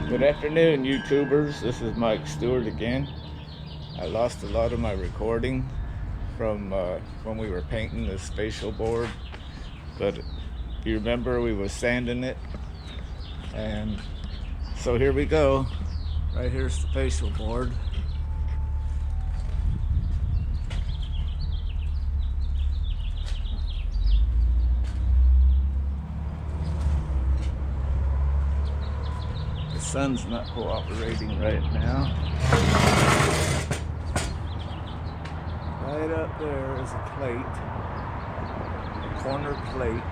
Good afternoon, YouTubers. This is Mike Stewart again. I lost a lot of my recording from when we were painting the spatial board, but if you remember, we was sanding it, and so here we go. Right here's the spatial board. The sun's not cooperating right now. Right up there is a plate, a corner plate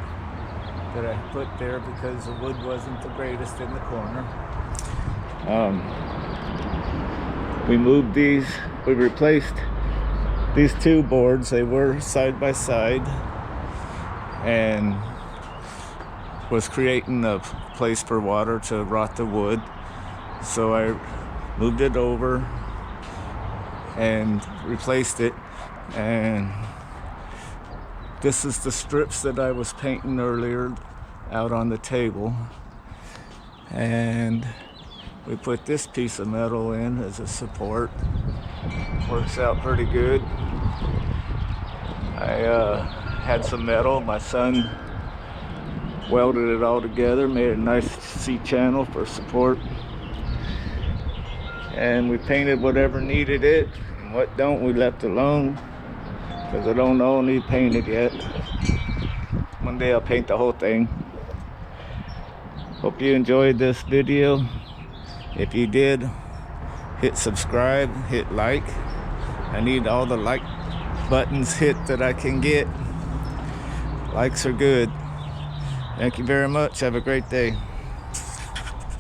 that I put there because the wood wasn't the greatest in the corner. We moved these, we replaced these two boards. They were side by side and was creating a place for water to rot the wood. So I moved it over and replaced it. And this is the strips that I was painting earlier out on the table. And we put this piece of metal in as a support. Works out pretty good. I had some metal. My son welded it all together, made a nice C-channel for support. And we painted whatever needed it, and what don't we left alone, because I don't all need painted yet. One day I'll paint the whole thing. Hope you enjoyed this video. If you did, hit subscribe, hit like. I need all the like buttons hit that I can get. Likes are good. Thank you very much. Have a great day.